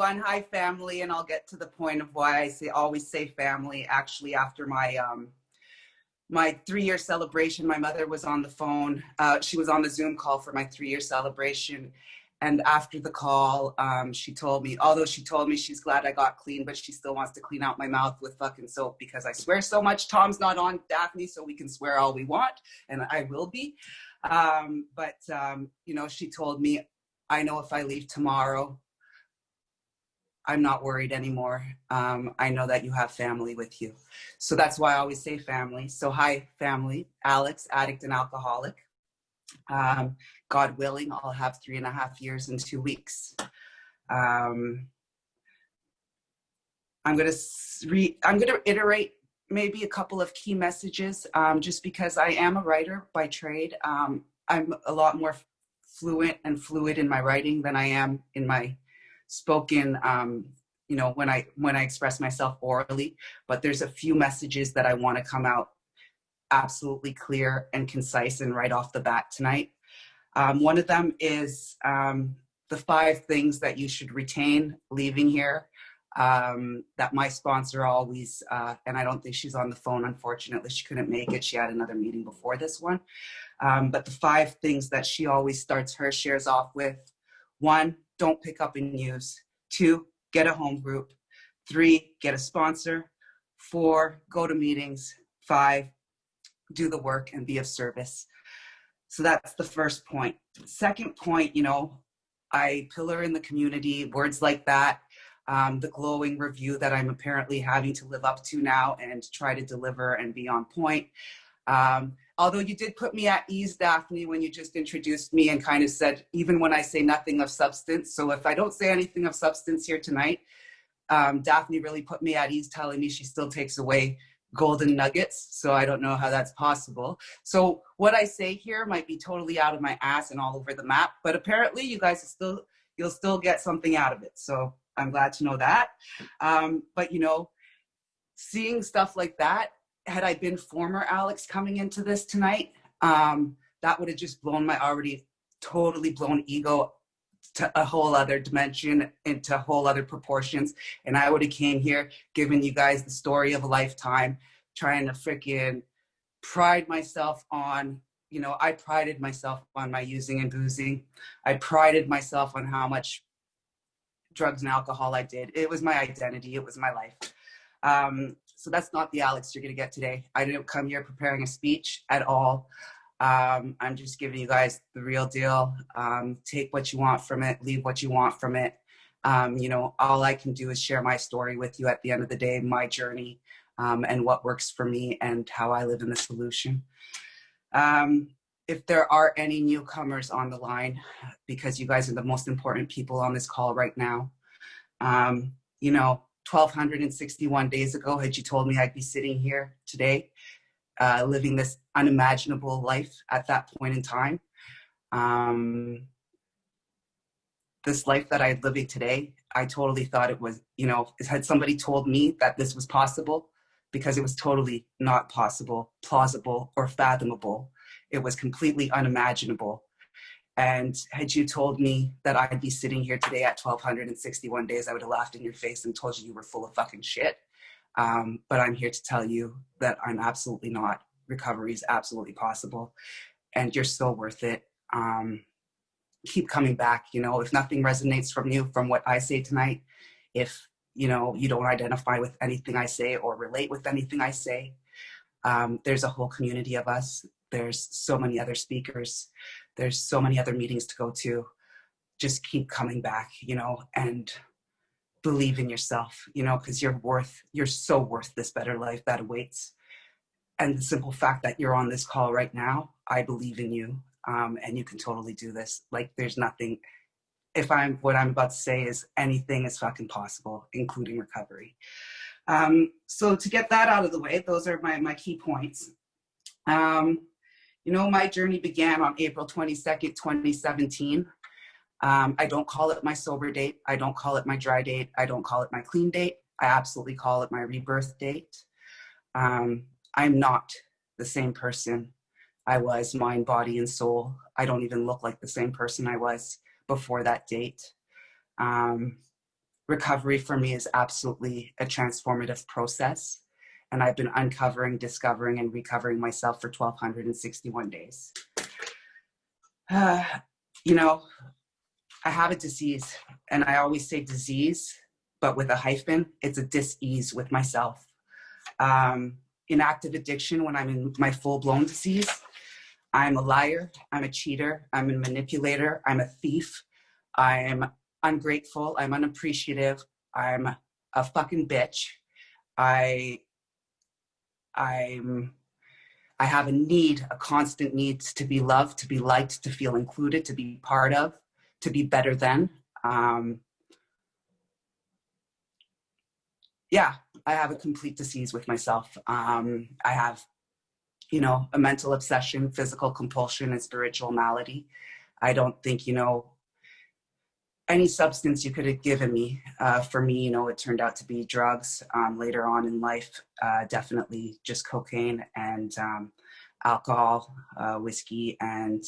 Hi family, and I'll get to the point of why I always say family. Actually, after my 3-year celebration, my mother was on the phone. She was on the Zoom call for my 3-year celebration. And after the call, she told me, although she told me she's glad I got clean, but she still wants to clean out my mouth with fucking soap because I swear so much. Tom's not on, Daphne, so we can swear all we want, and I will be. She told me, I know if I leave tomorrow, I'm not worried anymore. I know that you have family with you. So that's why I always say family. So hi, family. Alex, addict and alcoholic. God willing, I'll have 3.5 years in 2 weeks. I'm going to iterate maybe a couple of key messages, just because I am a writer by trade. I'm a lot more fluent and fluid in my writing than I am in my spoken, when I express myself orally. But there's a few messages that I want to come out absolutely clear and concise and right off the bat tonight. One of them is the 5 things that you should retain leaving here, that my sponsor always, and I don't think she's on the phone, unfortunately. She couldn't make it. She had another meeting before this one. But the 5 things that she always starts her shares off with: 1, don't pick up and use. 2, get a home group. 3, get a sponsor. 4, go to meetings. 5, do the work and be of service. So that's the first point. Second point, I pillar in the community, words like that, the glowing review that I'm apparently having to live up to now and try to deliver and be on point. Although you did put me at ease, Daphne, when you just introduced me and kind of said, even when I say nothing of substance. So if I don't say anything of substance here tonight, Daphne really put me at ease, telling me she still takes away golden nuggets. So I don't know how that's possible. So what I say here might be totally out of my ass and all over the map, but apparently you guys you'll still get something out of it. So I'm glad to know that. But seeing stuff like that, had I been former Alex coming into this tonight, that would have just blown my already totally blown ego to a whole other dimension, into whole other proportions. And I would have came here giving you guys the story of a lifetime, trying to freaking pride myself on, I prided myself on my using and boozing. I prided myself on how much drugs and alcohol I did. It was my identity. It was my life. So that's not the Alex you're going to get today. I didn't come here preparing a speech at all. I'm just giving you guys the real deal. Take what you want from it, leave what you want from it. All I can do is share my story with you at the end of the day, my journey, and what works for me and how I live in the solution. If there are any newcomers on the line, because you guys are the most important people on this call right now, 1,261 days ago, had you told me I'd be sitting here today, living this unimaginable life at that point in time, this life that I'm living today, I totally thought it was, had somebody told me that this was possible, because it was totally not possible, plausible, or fathomable. It was completely unimaginable. And had you told me that I'd be sitting here today at 1,261 days, I would have laughed in your face and told you were full of fucking shit. But I'm here to tell you that I'm absolutely not. Recovery is absolutely possible, and you're still worth it. Keep coming back. If nothing resonates from what I say tonight, if you don't identify with anything I say or relate with anything I say, there's a whole community of us. There's so many other speakers. There's so many other meetings to go to. Just keep coming back, and believe in yourself, because you're so worth this better life that awaits. And the simple fact that you're on this call right now, I believe in you, and you can totally do this. Like, there's nothing, what I'm about to say is anything is fucking possible, including recovery. So to get that out of the way, those are my key points. My journey began on April 22nd, 2017. I don't call it my sober date. I don't call it my dry date. I don't call it my clean date. I absolutely call it my rebirth date. I'm not the same person I was, mind, body, and soul. I don't even look like the same person I was before that date. recovery for me is absolutely a transformative process. And I've been uncovering, discovering, and recovering myself for 1,261 days. You know, I have a disease, and I always say disease, but with a hyphen. It's a dis-ease with myself. In active addiction, when I'm in my full-blown disease, I'm a liar, I'm a cheater, I'm a manipulator, I'm a thief, I'm ungrateful, I'm unappreciative, I'm a fucking bitch. I have a need, a constant need to be loved, to be liked, to feel included, to be part of, to be better than. Yeah, I have a complete disease with myself. I have, you know, a mental obsession, physical compulsion, and spiritual malady. I don't think, you know, any substance you could have given me. For me, you know, it turned out to be drugs. Later on in life, definitely just cocaine and alcohol, whiskey, and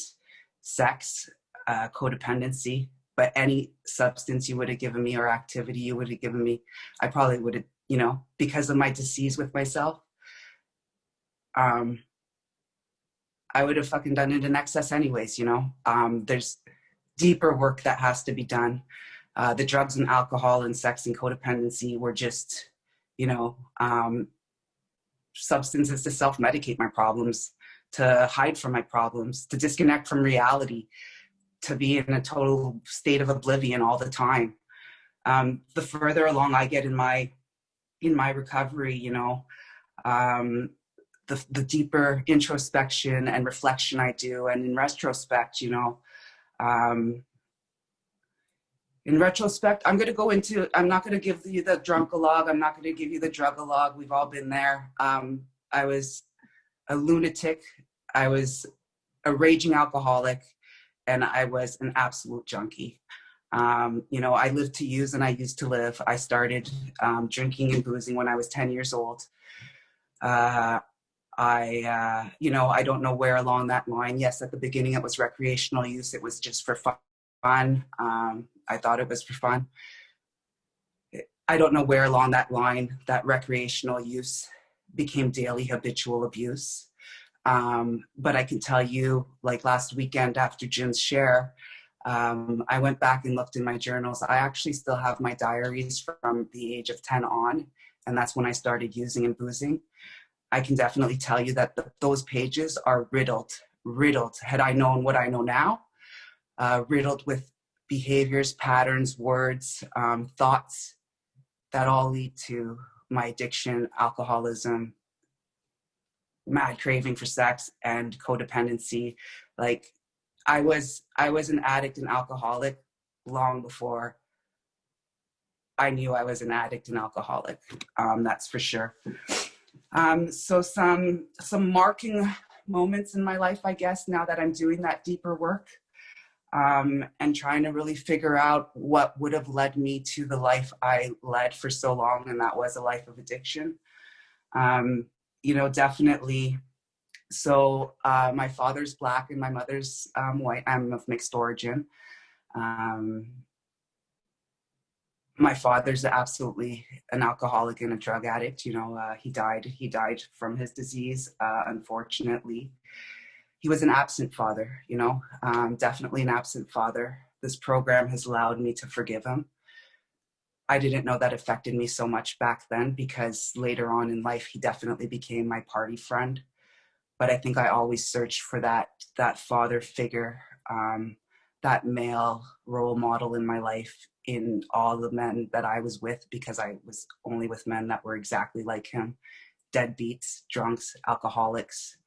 sex, codependency. But any substance you would have given me or activity you would have given me, I probably would have, you know, because of my disease with myself, I would have fucking done it in excess anyways, you know. There's deeper work that has to be done. The drugs and alcohol and sex and codependency were just, you know, substances to self-medicate my problems, to hide from my problems, to disconnect from reality, to be in a total state of oblivion all the time. The further along I get in my recovery, you know, the deeper introspection and reflection I do, and in retrospect, you know, in retrospect, I'm not going to give you the drunk-a-log. I'm not going to give you the drug-a-log. We've all been there. I was a lunatic. I was a raging alcoholic, and I was an absolute junkie. You know, I lived to use and I used to live. I started drinking and boozing when I was 10 years old. You know, I don't know where along that line. Yes, at the beginning it was recreational use. It was just for fun. I thought it was for fun. I don't know where along that line that recreational use became daily habitual abuse. But I can tell you, like last weekend after Jim's share, I went back and looked in my journals. I actually still have my diaries from the age of 10 on, and that's when I started using and boozing. I can definitely tell you that those pages are riddled. Had I known what I know now, riddled with behaviors, patterns, words, thoughts that all lead to my addiction, alcoholism, mad craving for sex, and codependency. Like I was an addict and alcoholic long before I knew I was an addict and alcoholic. That's for sure. So some marking moments in my life, I guess, now that I'm doing that deeper work, and trying to really figure out what would have led me to the life I led for so long, and that was a life of addiction. You know, definitely. So my father's Black and my mother's white. I'm of mixed origin. My father's absolutely an alcoholic and a drug addict. You know, he died from his disease, unfortunately. He was an absent father, you know, definitely an absent father. This program has allowed me to forgive him. I didn't know that affected me so much back then, because later on in life, he definitely became my party friend. But I think I always searched for that father figure, that male role model in my life, in all the men that I was with, because I was only with men that were exactly like him: deadbeats, drunks, alcoholics.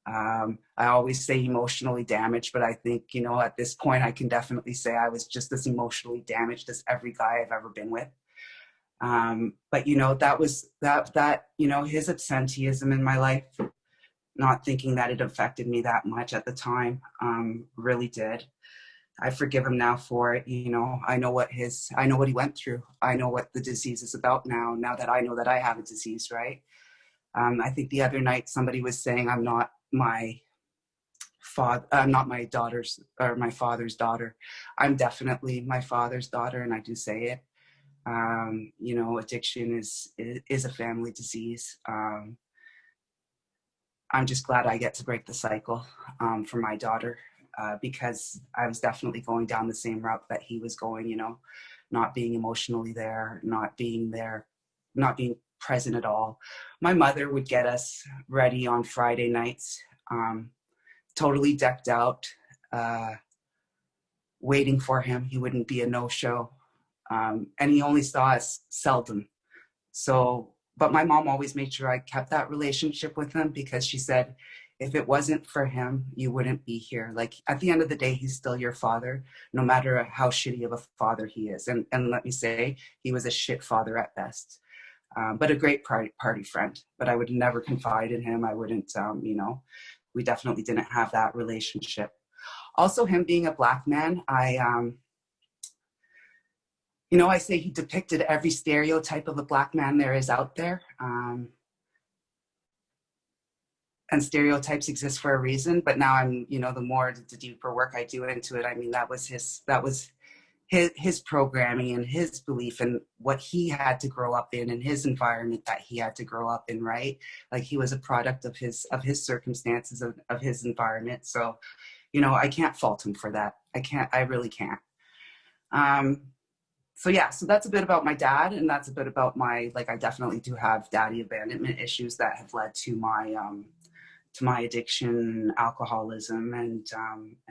I always say emotionally damaged, but I think, you know, at this point, I can definitely say I was just as emotionally damaged as every guy I've ever been with. But, you know, that was that, you know, his absenteeism in my life, not thinking that it affected me that much at the time, really did. I forgive him now for it. You know, I know what he went through. I know what the disease is about now that I know that I have a disease, right? I think the other night somebody was saying I'm not my daughter's or my father's daughter. I'm definitely my father's daughter, and I do say it. You know, addiction is a family disease. I'm just glad I get to break the cycle for my daughter, because I was definitely going down the same route that he was going, you know, not being emotionally there, not being present at all. My mother would get us ready on Friday nights, totally decked out, uh, waiting for him. He wouldn't be a no-show. And he only saw us seldom. So, but my mom always made sure I kept that relationship with him, because she said, if it wasn't for him, you wouldn't be here. Like, at the end of the day, he's still your father, no matter how shitty of a father he is. And let me say, he was a shit father at best, but a great party friend. But I would never confide in him. I wouldn't, you know, we definitely didn't have that relationship. Also, him being a Black man, you know, I say he depicted every stereotype of a Black man there is out there. And stereotypes exist for a reason, but now I'm, you know, the deeper work I do into it, I mean, that was his programming and his belief and what he had to grow up in and his environment that he had to grow up in, right? Like, he was a product of his circumstances, of his environment. So, you know, I can't fault him for that. I really can't. So yeah, so that's a bit about my dad, and that's a bit about my, like, I definitely do have daddy abandonment issues that have led to my addiction, alcoholism, and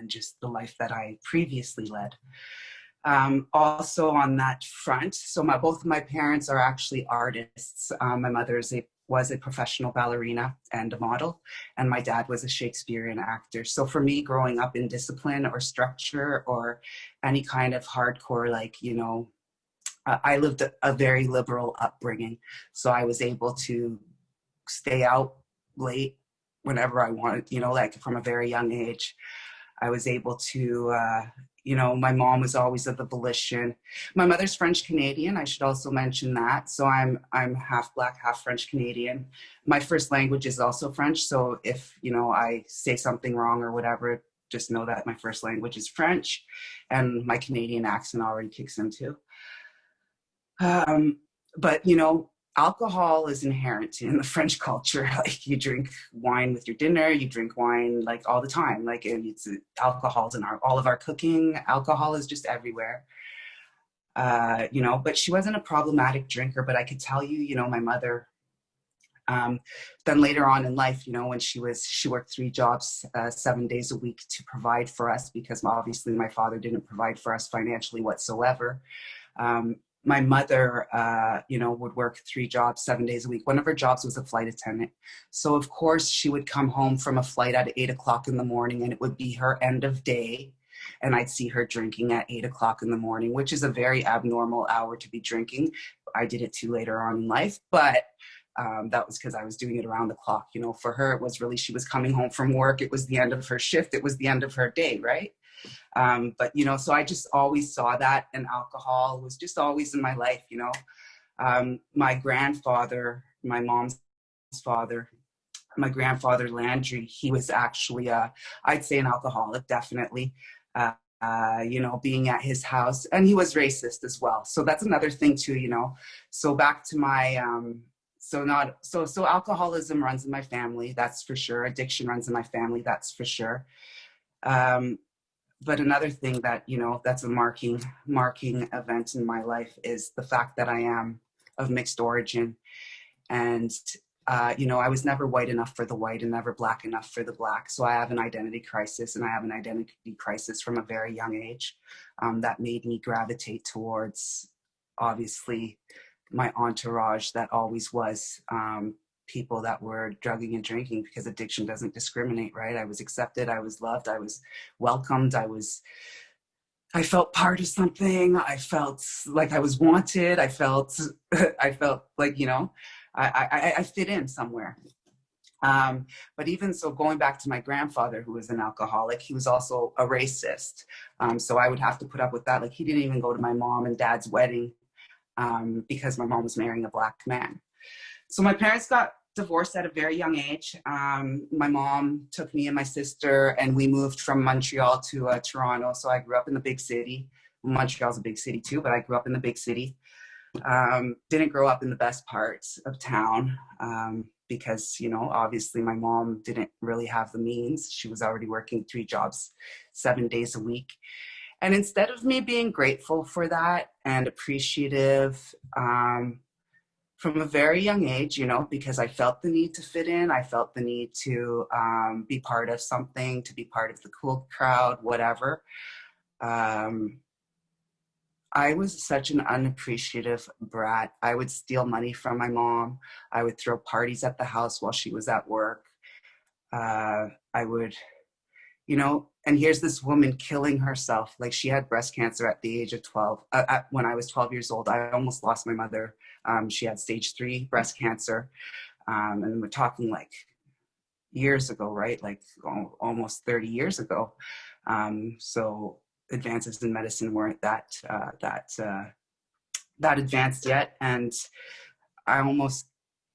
just the life that I previously led. Also on that front, so both of my parents are actually artists. My mother was a professional ballerina and a model, and my dad was a Shakespearean actor. So for me, growing up in discipline or structure or any kind of hardcore, like, you know, I lived a very liberal upbringing. So I was able to stay out late whenever I wanted, you know, like from a very young age. I was able to, you know, my mom was always of the volition. My mother's French Canadian. I should also mention that. So I'm half Black, half French Canadian. My first language is also French. So if, you know, I say something wrong or whatever, just know that my first language is French, and my Canadian accent already kicks in too. But, you know, alcohol is inherent in the French culture. Like, you drink wine with your dinner, you drink wine like all the time. Like, and it's alcohol's in all of our cooking. Alcohol is just everywhere. You know, but she wasn't a problematic drinker. But I could tell you, you know, my mother. Then later on in life, you know, when she worked 3 jobs, 7 days a week to provide for us, because obviously my father didn't provide for us financially whatsoever. My mother, you know, would work 3 jobs, 7 days a week. One of her jobs was a flight attendant. So of course she would come home from a flight at 8 o'clock in the morning, and it would be her end of day. And I'd see her drinking at 8 o'clock in the morning, which is a very abnormal hour to be drinking. I did it too later on in life, but that was because I was doing it around the clock. You know, for her, it was really, she was coming home from work. It was the end of her shift. It was the end of her day, right? But, you know, so I just always saw that, and alcohol was just always in my life, you know. My grandfather, my mom's father, my grandfather Landry, he was actually, I'd say, an alcoholic, definitely. You know, being at his house, and he was racist as well. So that's another thing too, you know. So back to my, so alcoholism runs in my family, that's for sure. Addiction runs in my family, that's for sure. But another thing that, you know, that's a marking event in my life is the fact that I am of mixed origin. And, you know, I was never white enough for the white and never Black enough for the Black. So I have an identity crisis, and I have an identity crisis from a very young age, that made me gravitate towards, obviously, my entourage that always was, people that were drugging and drinking, because addiction doesn't discriminate, right? I was accepted, I was loved, I was welcomed, I felt part of something, I felt like I was wanted, I felt like, you know, I fit in somewhere. But even so, going back to my grandfather, who was an alcoholic, he was also a racist. So I would have to put up with that. Like, he didn't even go to my mom and dad's wedding, because my mom was marrying a Black man. So my parents got divorced at a very young age. My mom took me and my sister, and we moved from Montreal to Toronto. So I grew up in the big city. Montreal's a big city too, but I grew up in the big city. Didn't grow up in the best parts of town, because, obviously my mom didn't really have the means. She was already working 3 jobs, 7 days a week. And instead of me being grateful for that and appreciative, from a very young age, because I felt the need to fit in, I felt the need to be part of something, to be part of the cool crowd, whatever. Um, I was such an unappreciative brat. I would steal money from my mom. I would throw parties at the house while she was at work. I would, and here's this woman killing herself. Like, she had breast cancer at the age of 12. When I was 12 years old, I almost lost my mother. She had stage 3 breast cancer. And we're talking like years ago, right? Like almost 30 years ago. So advances in medicine weren't that advanced yet. And I almost,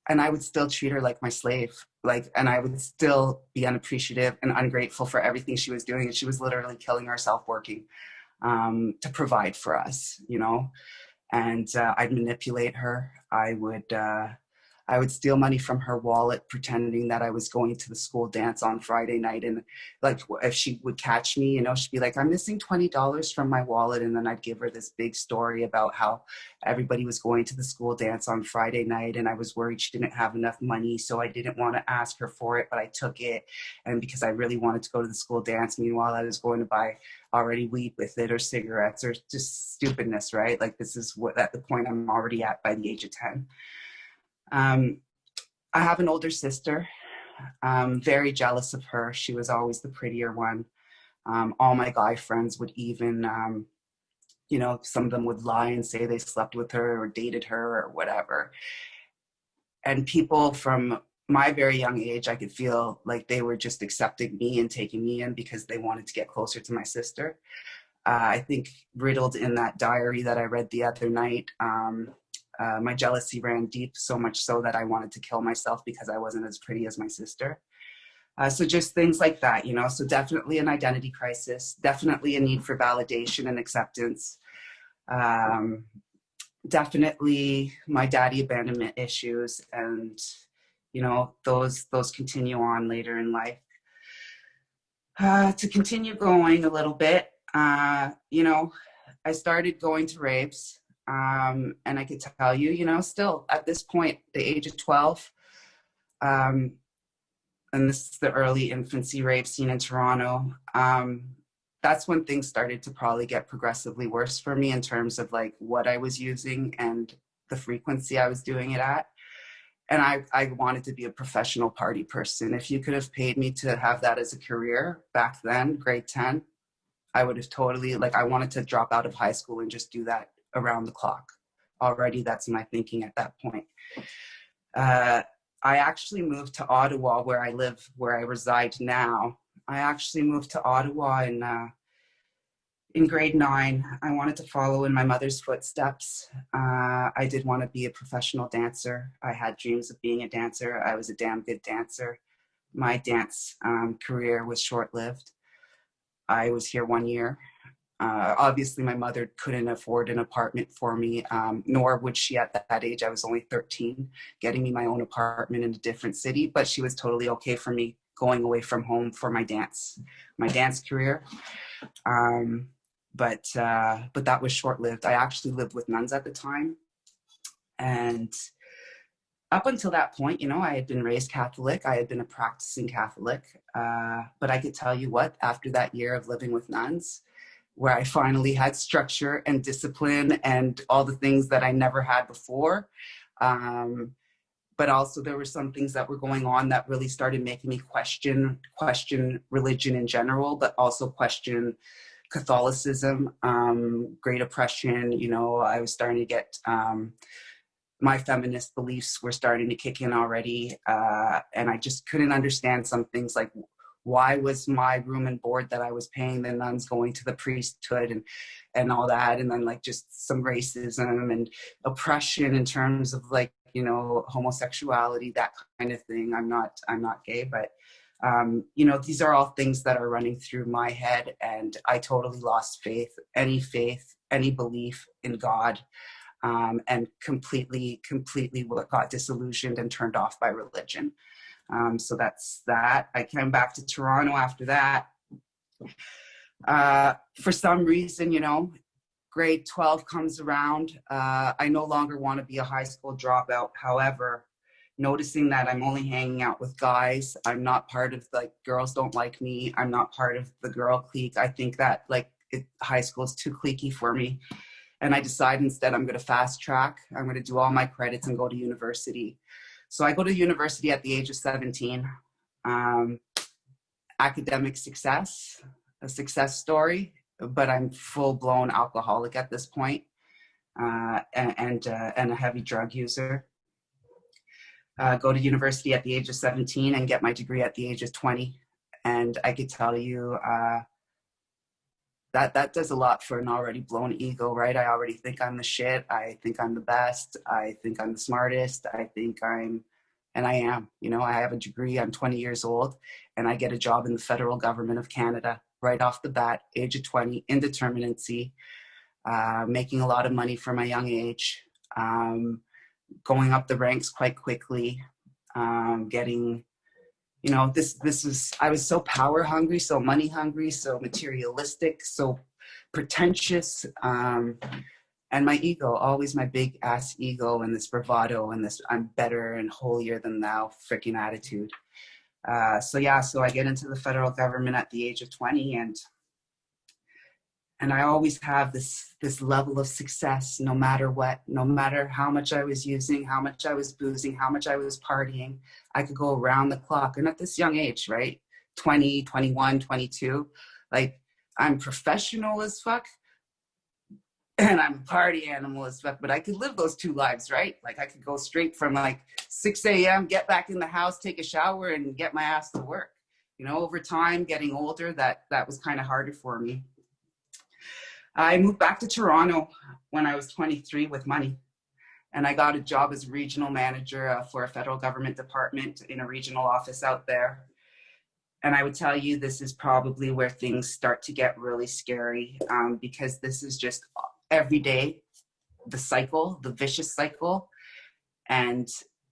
and I would still treat her like my slave. Like, and I would still be unappreciative and ungrateful for everything she was doing. And she was literally killing herself working, to provide for us, and I'd manipulate her. I would steal money from her wallet, pretending that I was going to the school dance on Friday night. And like, if she would catch me, she'd be like, "I'm missing $20 from my wallet." And then I'd give her this big story about how everybody was going to the school dance on Friday night. And I was worried she didn't have enough money. So I didn't want to ask her for it, but I took it. And because I really wanted to go to the school dance, meanwhile, I was going to buy already weed with it, or cigarettes, or just stupidness, right? Like, this is what, at the point I'm already at by the age of 10. I have an older sister. Very jealous of her. She was always the prettier one. All my guy friends would even, some of them would lie and say they slept with her or dated her or whatever. And people from my very young age, I could feel like they were just accepting me and taking me in because they wanted to get closer to my sister. I think riddled in that diary that I read the other night, my jealousy ran deep, so much so that I wanted to kill myself because I wasn't as pretty as my sister. So just things like that, so definitely an identity crisis, definitely a need for validation and acceptance. Definitely my daddy abandonment issues, and those continue on later in life. To continue going a little bit, I started going to raves, and I could tell you, still at this point, the age of 12, and this is the early infancy rave scene in Toronto. That's when things started to probably get progressively worse for me in terms of like what I was using and the frequency I was doing it at. And I wanted to be a professional party person. If you could have paid me to have that as a career back then, grade 10, I would have totally, like, I wanted to drop out of high school and just do that around the clock. Already, that's my thinking at that point. I actually moved to Ottawa, where I reside now. I actually moved to Ottawa in grade 9. I wanted to follow in my mother's footsteps. I did want to be a professional dancer. I had dreams of being a dancer. I was a damn good dancer. My dance career was short-lived. I was here 1 year. Obviously, my mother couldn't afford an apartment for me, nor would she at that age. I was only 13, getting me my own apartment in a different city, but she was totally okay for me going away from home for my dance career. But that was short-lived. I actually lived with nuns at the time. And up until that point, I had been raised Catholic. I had been a practicing Catholic. But I could tell you what, after that year of living with nuns, where I finally had structure and discipline and all the things that I never had before. But also there were some things that were going on that really started making me question religion in general, but also question Catholicism, Great Oppression. I was starting to get, my feminist beliefs were starting to kick in already. And I just couldn't understand some things, like, why was my room and board that I was paying the nuns going to the priesthood and all that? And then like just some racism and oppression in terms of like, homosexuality, that kind of thing. I'm not gay, but these are all things that are running through my head, and I totally lost faith, any belief in God. and completely got disillusioned and turned off by religion. So that's that. I came back to Toronto after that. For some reason, you know, grade 12 comes around. I no longer want to be a high school dropout. However, noticing that I'm only hanging out with guys, I'm not part of, like, girls don't like me. I'm not part of the girl clique. I think that, like, high school is too cliquey for me. And I decide instead I'm going to fast track. I'm going to do all my credits and go to university. So I go to university at the age of 17. Academic success, a success story, but I'm full-blown alcoholic at this point, and a heavy drug user. Go to university at the age of 17 and get my degree at the age of 20. And I could tell you that does a lot for an already blown ego, right? I already think I'm the shit. I think I'm the best. I think I'm the smartest. And I am, you know, I have a degree. I'm 20 years old and I get a job in the federal government of Canada right off the bat, age of 20, indeterminacy, making a lot of money for my young age, going up the ranks quite quickly, getting, you know, I was so power hungry, so money hungry, so materialistic, so pretentious. And my ego, always my big ass ego and this bravado and this I'm better and holier than thou freaking attitude. So I get into the federal government at the age of 20, and I always have this level of success no matter what, no matter how much I was using, how much I was boozing, how much I was partying. I could go around the clock. And at this young age, right? 20, 21, 22, like I'm professional as fuck and I'm a party animal as fuck, but I could live those two lives, right? Like I could go straight from like 6 a.m., get back in the house, take a shower and get my ass to work. You know, over time, getting older, that was kind of harder for me. I moved back to Toronto when I was 23 with money, and I got a job as a regional manager for a federal government department in a regional office out there. And I would tell you, this is probably where things start to get really scary, because this is just every day, the cycle, the vicious cycle, and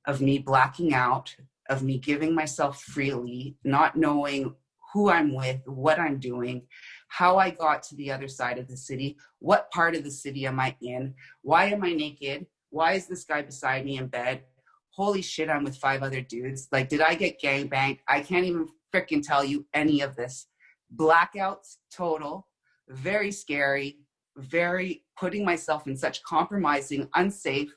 of me blacking out, of me giving myself freely, not knowing who I'm with, what I'm doing, how I got to the other side of the city, what part of the city am I in, why am I naked, why is this guy beside me in bed, holy shit, I'm with 5 other dudes, like did I get gangbanged? I can't even freaking tell you any of this. Blackouts total, very scary, very putting myself in such compromising, unsafe,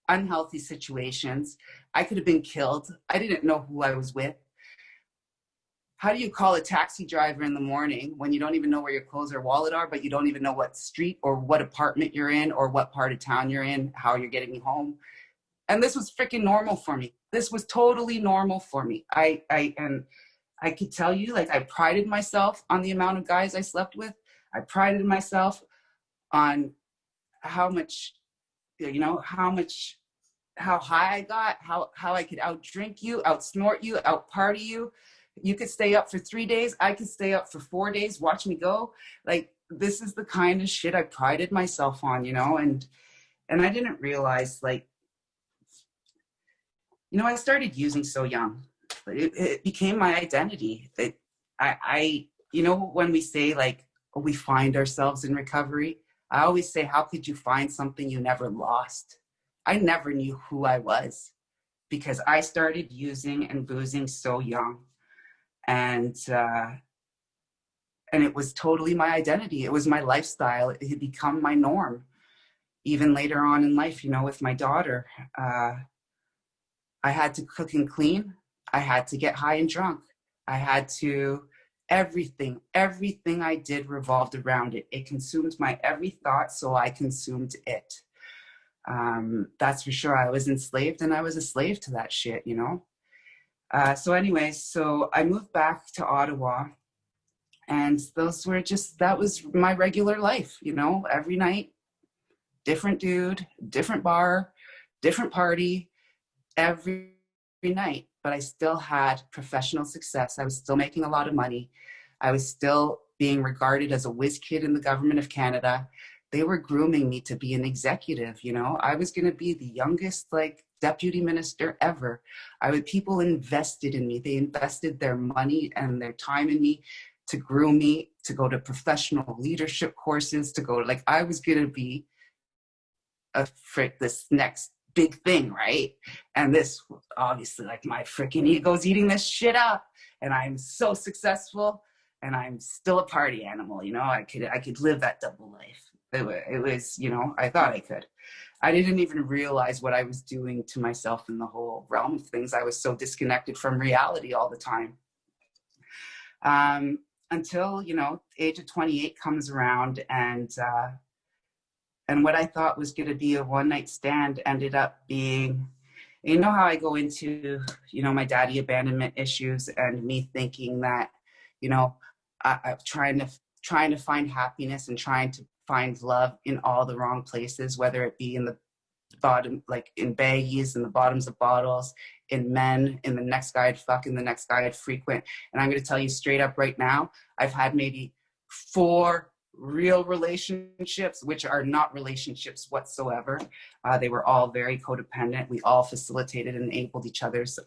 unhealthy situations. I could have been killed. I didn't know who I was with. How do you call a taxi driver in the morning when you don't even know where your clothes or wallet are, but you don't even know what street or what apartment you're in or what part of town you're in, how you're getting home? And this was freaking normal for me. This was totally normal for me. And I could tell you, like, I prided myself on the amount of guys I slept with. I prided myself on how much, you know, how high I got, how I could outdrink you, outsnort you, outparty you. You could stay up for 3 days. I could stay up for 4 days. Watch me go. Like, this is the kind of shit I prided myself on, you know, and I didn't realize, like, you know, I started using so young. It became my identity. You know, when we say, like, we find ourselves in recovery, I always say, how could you find something you never lost? I never knew who I was because I started using and boozing so young. And it was totally my identity. It was my lifestyle. It had become my norm. Even later on in life, you know, with my daughter, I had to cook and clean. I had to get high and drunk. I had to, everything I did revolved around it. It consumed my every thought, so I consumed it. That's for sure. I was enslaved and I was a slave to that shit, you know? So I moved back to Ottawa, and that was my regular life, you know, every night, different dude, different bar, different party, every night. But I still had professional success. I was still making a lot of money. I was still being regarded as a whiz kid in the government of Canada. they were grooming me to be an executive. You know, I was going to be the youngest like deputy minister ever. People invested in me. They invested their money and their time in me to groom me, to go to professional leadership courses, to go, like, I was going to be this next big thing, right? And this obviously, like, my freaking ego's eating this shit up, and I'm so successful, and I'm still a party animal. You know, I could live that double life. It was, you know, I thought I could. I didn't even realize what I was doing to myself in the whole realm of things. I was so disconnected from reality all the time. Until, you know, the age of 28 comes around, and what I thought was going to be a one-night stand ended up being, you know how I go into, you know, my daddy abandonment issues, and me thinking that, you know, I'm trying to find happiness and trying to find love in all the wrong places, whether it be in the bottom, like in baggies, in the bottoms of bottles, in men, in the next guy I'd fuck, in the next guy I'd frequent. And I'm going to tell you straight up right now, I've had maybe 4 real relationships, which are not relationships whatsoever. They were all very codependent. We all facilitated and enabled each other's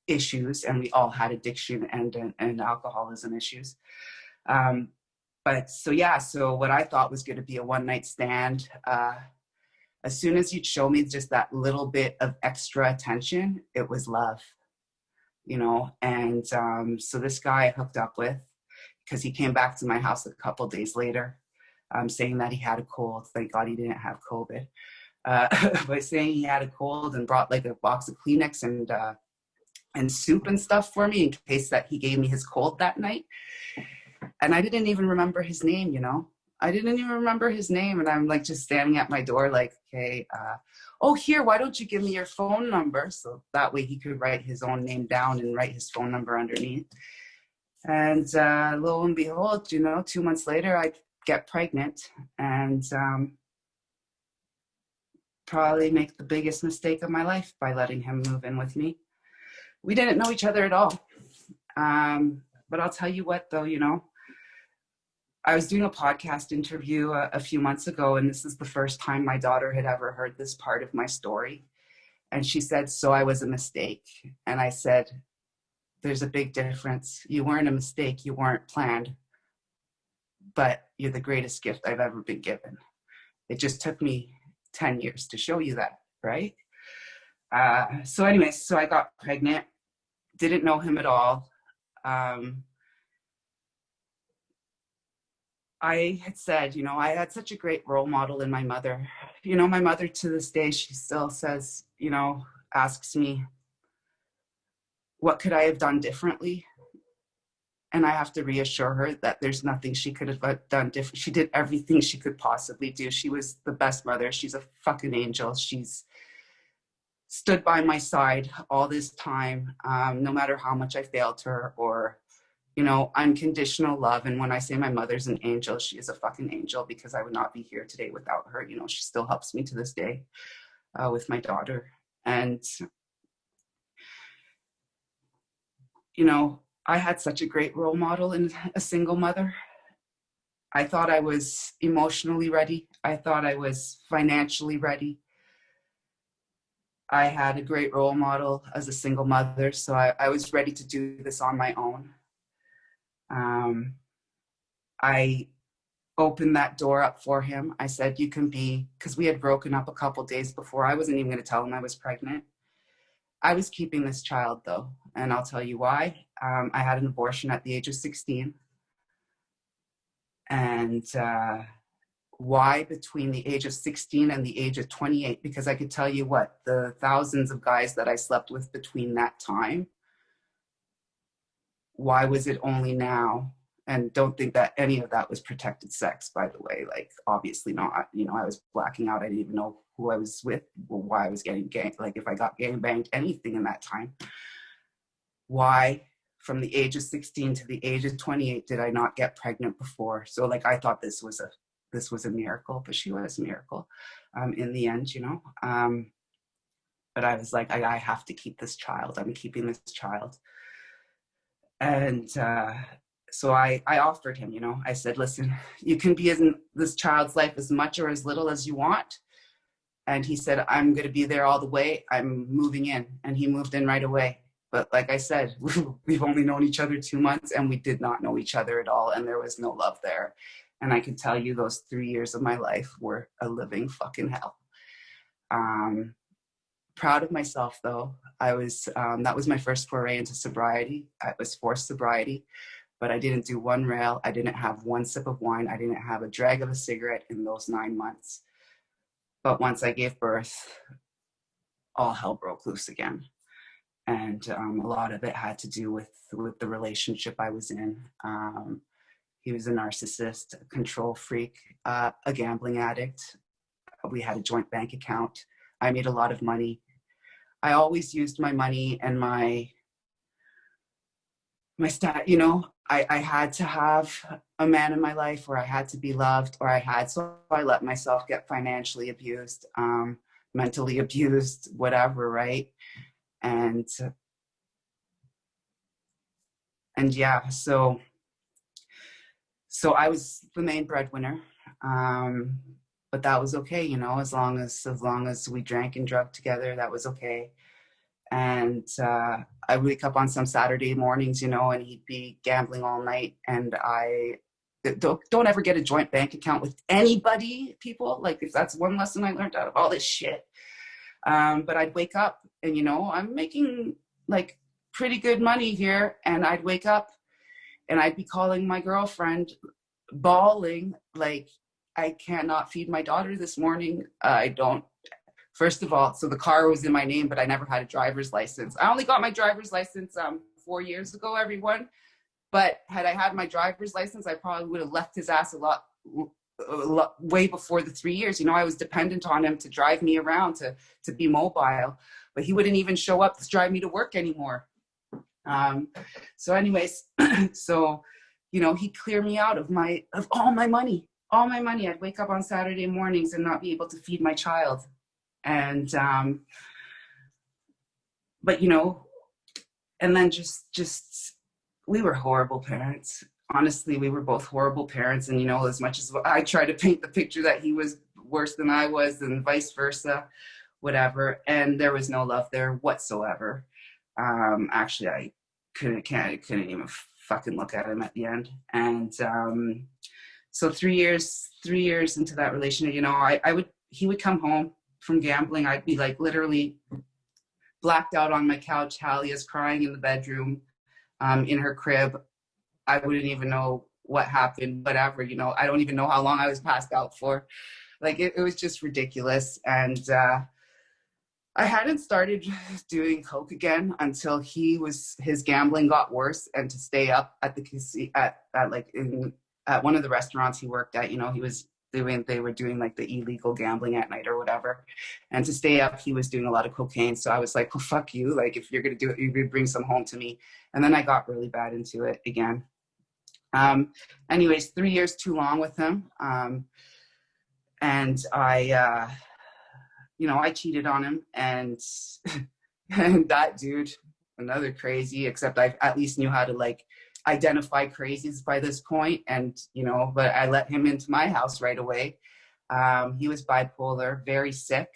issues, and we all had addiction and alcoholism issues. But so, yeah, so what I thought was going to be a one-night stand, as soon as you'd show me just that little bit of extra attention, it was love, you know? And so this guy I hooked up with, because he came back to my house a couple days later, saying that he had a cold. Thank God he didn't have COVID. But saying he had a cold, and brought like a box of Kleenex and soup and stuff for me in case that he gave me his cold that night. And I didn't even remember his name, you know? I didn't even remember his name. And I'm like just standing at my door like, okay, oh, here, why don't you give me your phone number? So that way he could write his own name down and write his phone number underneath. And lo and behold, you know, 2 months later, I get pregnant, and probably make the biggest mistake of my life by letting him move in with me. We didn't know each other at all. But I'll tell you what, though, you know, I was doing a podcast interview a few months ago, and this is the first time my daughter had ever heard this part of my story. And she said, so I was a mistake. And I said, there's a big difference. You weren't a mistake. You weren't planned. But you're the greatest gift I've ever been given. It just took me 10 years to show you that, right? So anyways, so I got pregnant. Didn't know him at all. I had said, you know, I had such a great role model in my mother. You know, my mother to this day, she still says, you know, asks me, what could I have done differently? And I have to reassure her that there's nothing she could have done different. She did everything she could possibly do. She was the best mother. She's a fucking angel. She's stood by my side all this time, no matter how much I failed her, or, you know, unconditional love. And when I say my mother's an angel, she is a fucking angel, because I would not be here today without her. You know, she still helps me to this day with my daughter. And, you know, I had such a great role model in a single mother. I thought I was emotionally ready. I thought I was financially ready. I had a great role model as a single mother, so I was ready to do this on my own. I opened that door up for him. I said, you can be, because we had broken up a couple days before. I wasn't even going to tell him I was pregnant. I was keeping this child, though, and I'll tell you why. I had an abortion at the age of 16. And why between the age of 16 and the age of 28? Because I could tell you what, the thousands of guys that I slept with between that time, why was it only now? And don't think that any of that was protected sex, by the way. Like, obviously not. You know, I was blacking out. I didn't even know who I was with, or why I was getting gang, like if I got gang banged, anything in that time. Why, from the age of 16 to the age of 28, did I not get pregnant before? So, like, I thought this was a miracle, but she was a miracle in the end, you know. But I was like, I have to keep this child. I'm keeping this child. And So I offered him, you know, I said, listen, you can be in this child's life as much or as little as you want. And he said, I'm going to be there all the way. I'm moving in. And he moved in right away. But like I said, we've only known each other 2 months, and we did not know each other at all. And there was no love there. And I can tell you those 3 years of my life were a living fucking hell. Proud of myself though. I was, that was my first foray into sobriety. I was forced sobriety, but I didn't do one rail. I didn't have one sip of wine. I didn't have a drag of a cigarette in those 9 months. But once I gave birth, all hell broke loose again. And a lot of it had to do with the relationship I was in. He was a narcissist, a control freak, a gambling addict. We had a joint bank account. I made a lot of money. I always used my money and my stat, you know, I had to have a man in my life, or I had to be loved, or so I let myself get financially abused, mentally abused, whatever, right? And yeah, so I was the main breadwinner, but that was okay, you know, as long as we drank and drugged together, that was okay. And I wake up on some Saturday mornings, you know, and he'd be gambling all night, and I don't ever get a joint bank account with anybody, people. Like, if that's one lesson I learned out of all this shit. But I'd wake up and, you know, I'm making like pretty good money here, and I'd wake up and I'd be calling my girlfriend, bawling, like, I cannot feed my daughter this morning. First of all, so the car was in my name, but I never had a driver's license. I only got my driver's license 4 years ago, everyone. But had I had my driver's license, I probably would have left his ass a lot way before the 3 years. You know, I was dependent on him to drive me around, to be mobile. But he wouldn't even show up to drive me to work anymore. So anyways, so, you know, he'd clear me out of all my money. I'd wake up on Saturday mornings and not be able to feed my child. And, but, you know, and then just, we were horrible parents. Honestly, we were both horrible parents. And, you know, as much as I try to paint the picture that he was worse than I was, and vice versa, whatever. And there was no love there whatsoever. Actually, I couldn't even fucking look at him at the end. And, so 3 years into that relationship, you know, he would come home from gambling. I'd be like literally blacked out on my couch. Halia's crying in the bedroom, in her crib. I wouldn't even know what happened, whatever, you know, I don't even know how long I was passed out for. Like, it was just ridiculous. And I hadn't started doing coke again until his gambling got worse, and to stay up at the casino, at one of the restaurants he worked at, you know, they were doing like the illegal gambling at night or whatever. And to stay up, he was doing a lot of cocaine. So I was like, well, fuck you. Like, if you're going to do it, you could bring some home to me. And then I got really bad into it again. Anyways, 3 years too long with him. And I, you know, I cheated on him, and, and that dude, another crazy, except I at least knew how to like identify crazies by this point. And, you know, but I let him into my house right away. He was bipolar, very sick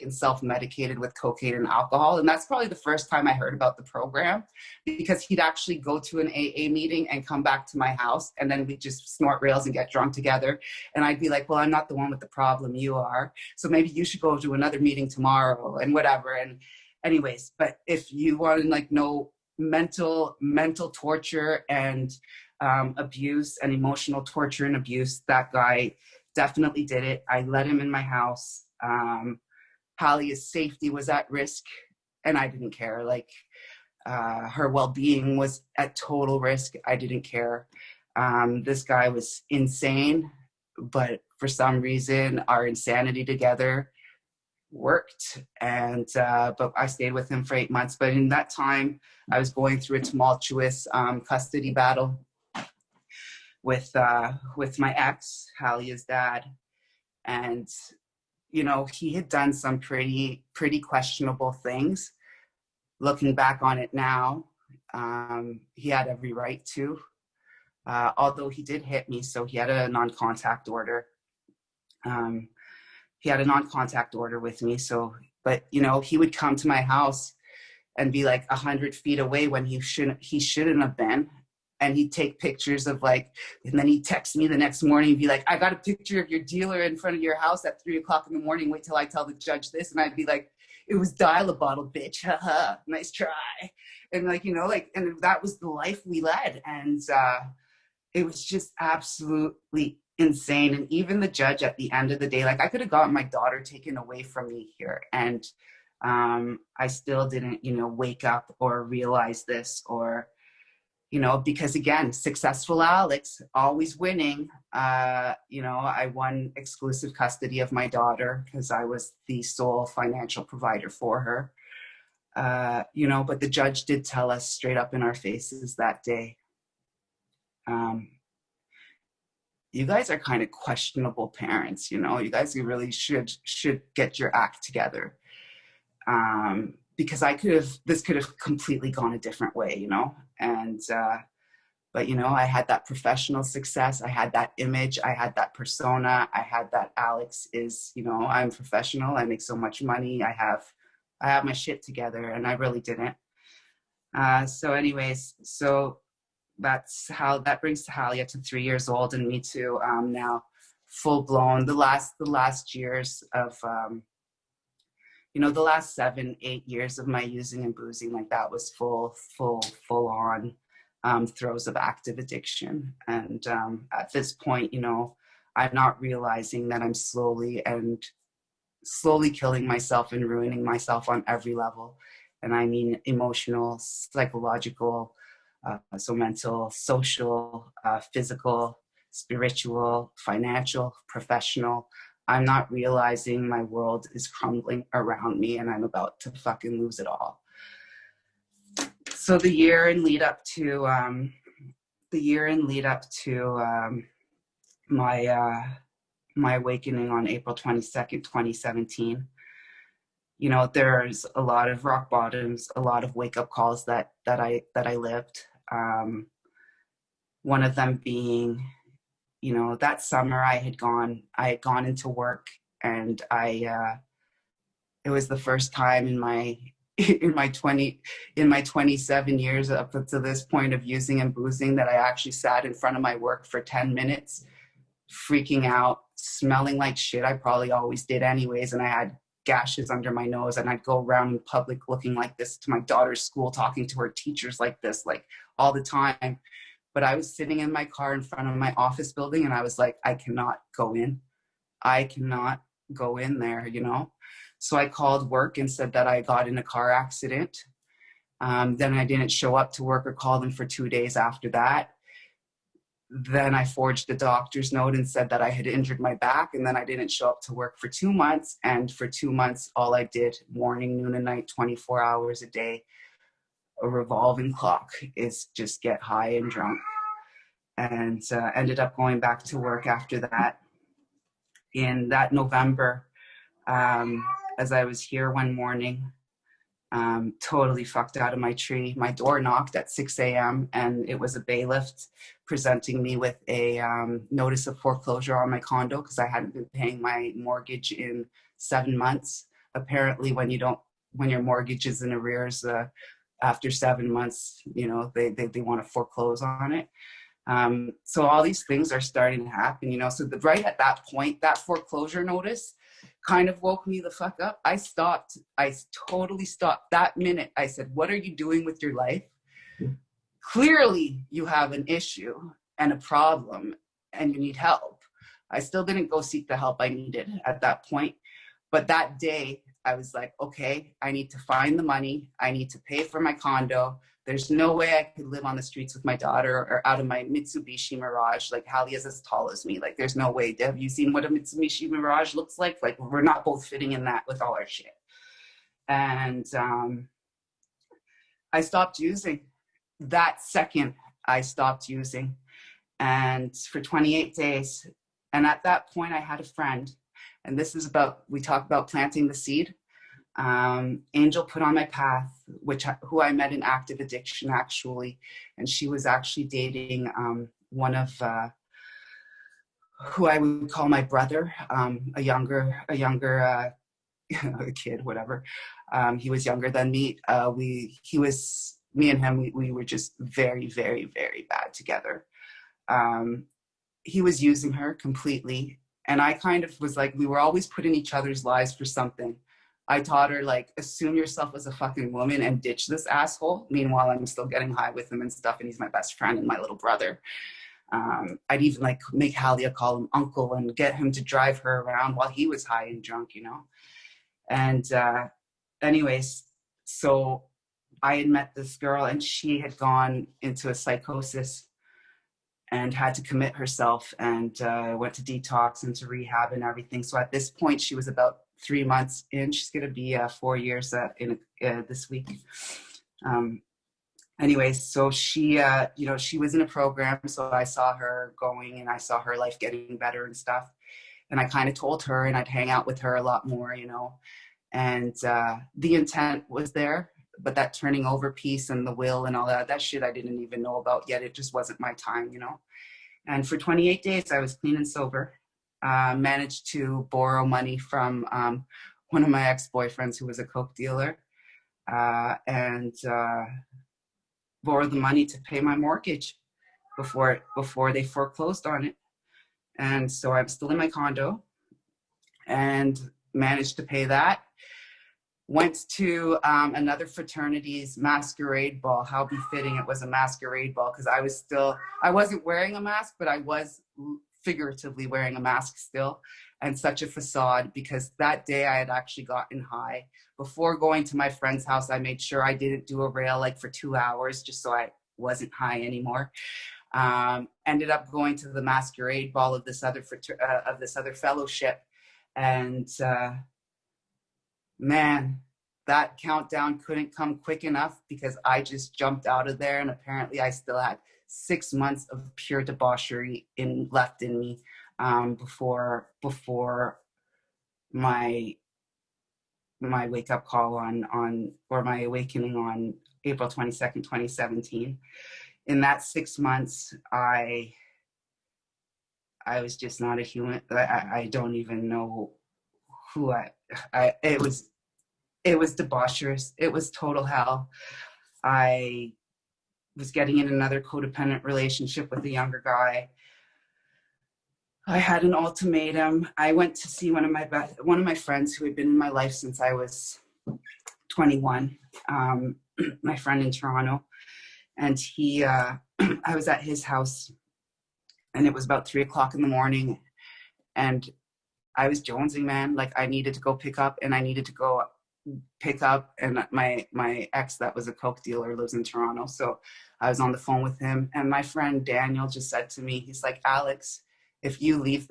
and self-medicated with cocaine and alcohol. And that's probably the first time I heard about the program, because he'd actually go to an AA meeting and come back to my house, and then we'd just snort rails and get drunk together. And I'd be like, well, I'm not the one with the problem, you are. So maybe you should go to another meeting tomorrow and whatever. And anyways, but if you want to like know mental torture and abuse and emotional torture and abuse, that guy definitely did it. I let him in my house. Halia's safety was at risk, and I didn't care. Like, her well-being was at total risk. I didn't care. This guy was insane, but for some reason our insanity together worked. And but I stayed with him for 8 months. But in that time, I was going through a tumultuous custody battle with my ex, Halia's dad. And, you know, he had done some pretty questionable things. Looking back on it now, he had every right to. although he did hit me, so he had a non-contact order. He had a non-contact order with me, so, but you know, he would come to my house and be like 100 feet away when he shouldn't have been. And he'd take pictures of like, and then he'd text me the next morning and be like, I got a picture of your dealer in front of your house at 3 o'clock in the morning. Wait till I tell the judge this. And I'd be like, it was dial a bottle, bitch. Haha, nice try. And like, you know, like, and that was the life we led. And it was just absolutely insane. And even the judge at the end of the day, like I could have gotten my daughter taken away from me here. And I still didn't, you know, wake up or realize this, or, you know, because again, successful Alex, always winning. You know, I won exclusive custody of my daughter because I was the sole financial provider for her. You know, but the judge did tell us straight up in our faces that day, you guys are kind of questionable parents, you know, you guys really should get your act together. Because this could have completely gone a different way, you know, and, but, you know, I had that professional success. I had that image. I had that persona. I had that Alex is, you know, I'm professional. I make so much money. I have my shit together, and I really didn't. So anyways, so that's how that brings Tahalia to 3 years old, and me to now full blown the last years of, you know, the last 7-8 years of my using and boozing, like that was full on throes of active addiction. And at this point, you know, I'm not realizing that I'm slowly killing myself and ruining myself on every level. And I mean emotional, psychological, so mental, social, physical, spiritual, financial, professional. I'm not realizing my world is crumbling around me and I'm about to fucking lose it all. So the year in lead up to my awakening on April 22nd, 2017, you know, there's a lot of rock bottoms, a lot of wake up calls that I lived. One of them being, you know, that summer I had gone into work, and it was the first time in my 27 years up to this point of using and boozing that I actually sat in front of my work for 10 minutes, freaking out, smelling like shit. I probably always did anyways. And I had gashes under my nose, and I'd go around in public looking like this to my daughter's school, talking to her teachers like this, like all the time. But I was sitting in my car in front of my office building, and I was like, I cannot go in there, you know? So I called work and said that I got in a car accident. Then I didn't show up to work or call them for 2 days after that. Then I forged a doctor's note and said that I had injured my back, and then I didn't show up to work for 2 months. And for 2 months, all I did, morning, noon, and night, 24 hours a day, a revolving clock, is just get high and drunk. And ended up going back to work after that. In that November, as I was here one morning, totally fucked out of my tree. My door knocked at 6 a.m. and it was a bailiff presenting me with a notice of foreclosure on my condo because I hadn't been paying my mortgage in 7 months. Apparently, when your mortgage is in arrears after 7 months, you know, they want to foreclose on it. So all these things are starting to happen, you know. So right at that point, that foreclosure notice kind of woke me the fuck up. I totally stopped that minute. I said, what are you doing with your life? Clearly you have an issue and a problem and you need help. I still didn't go seek the help I needed at that point. But that day I was like, okay, I need to find the money. I need to pay for my condo. There's no way I could live on the streets with my daughter or out of my Mitsubishi Mirage. Like, Hallie is as tall as me. Like, there's no way. Have you seen what a Mitsubishi Mirage looks like? Like, we're not both fitting in that with all our shit. And I stopped using. That second, I stopped using. And for 28 days. And at that point, I had a friend. And this is we talk about planting the seed. Angel put on my path, who I met in active addiction, actually. And she was actually dating one of who I would call my brother, a younger kid, whatever. He was younger than me. Me and him, we were just very, very, very bad together. Um, he was using her completely. And I kind of was like, we were always put in each other's lives for something. I taught her, like, assume yourself as a fucking woman and ditch this asshole. Meanwhile, I'm still getting high with him and stuff, and he's my best friend and my little brother. I'd even like make Halia call him uncle and get him to drive her around while he was high and drunk, you know? And anyways, so I had met this girl and she had gone into a psychosis and had to commit herself and went to detox and to rehab and everything. So at this point, she was about 3 months in. She's going to be 4 years this week. Anyways, so she, she was in a program. So I saw her going and I saw her life getting better and stuff. And I kind of told her, and I'd hang out with her a lot more, you know. And the intent was there, but that turning over piece and the will and all that shit I didn't even know about yet. It just wasn't my time, you know. And for 28 days, I was clean and sober. Managed to borrow money from one of my ex-boyfriends who was a coke dealer, and borrowed the money to pay my mortgage before they foreclosed on it. And so I was still in my condo and managed to pay that. Went to another fraternity's masquerade ball. How befitting it was a masquerade ball, because I wasn't wearing a mask, but I was figuratively wearing a mask still, and such a facade, because that day I had actually gotten high. Before going to my friend's house, I made sure I didn't do a rail like for 2 hours, just so I wasn't high anymore. Ended up going to the masquerade ball of this other fellowship, and man, that countdown couldn't come quick enough, because I just jumped out of there, and apparently I still had 6 months of pure debauchery left in me before my wake up call or my awakening on April 22nd, 2017. In that 6 months, I was just not a human. I don't even know who it was debaucherous. It was total hell. I was getting in another codependent relationship with a younger guy. I had an ultimatum. I went to see one of my friends who had been in my life since I was 21, my friend in Toronto. And he, I was at his house, and it was about 3:00 in the morning, and I was jonesing, man. Like, I needed to go pick up, and my ex that was a coke dealer lives in Toronto. So I was on the phone with him, and my friend Daniel just said to me, he's like, Alex, if you leave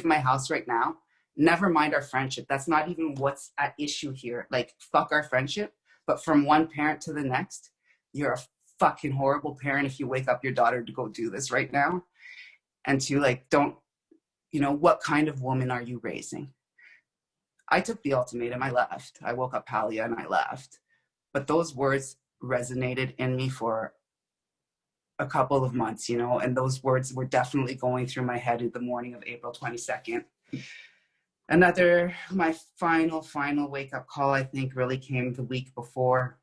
my house right now, never mind our friendship. That's not even what's at issue here. Like, fuck our friendship. But from one parent to the next, you're a fucking horrible parent if you wake up your daughter to go do this right now. And to like, what kind of woman are you raising? I took the ultimatum. I left. I woke up Halia and I left. But those words resonated in me for a couple of months, and those words were definitely going through my head in the morning of April 22nd. My final wake-up call, I think, really came the week before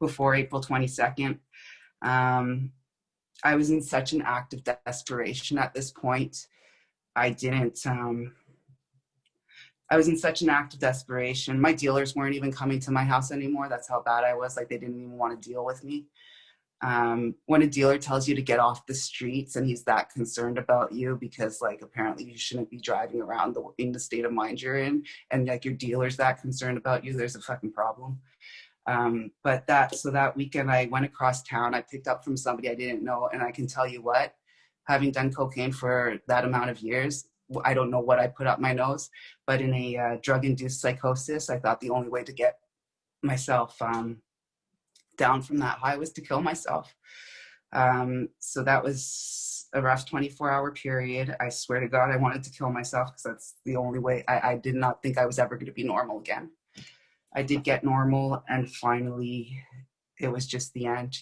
April 22nd. I was in such an act of desperation at this point. I was in such an act of desperation. My dealers weren't even coming to my house anymore. That's how bad I was. Like, they didn't even want to deal with me. When a dealer tells you to get off the streets and he's that concerned about you because, like, apparently you shouldn't be driving around in the state of mind you're in, and like your dealer's that concerned about you, there's a fucking problem. But that weekend I went across town. I picked up from somebody I didn't know, and I can tell you what, having done cocaine for that amount of years, I don't know what I put up my nose, but in a drug-induced psychosis, I thought the only way to get myself down from that high was to kill myself. So that was a rough 24-hour period. I swear to God, I wanted to kill myself because that's the only way. I did not think I was ever going to be normal again. I did get normal, and finally it was just the end,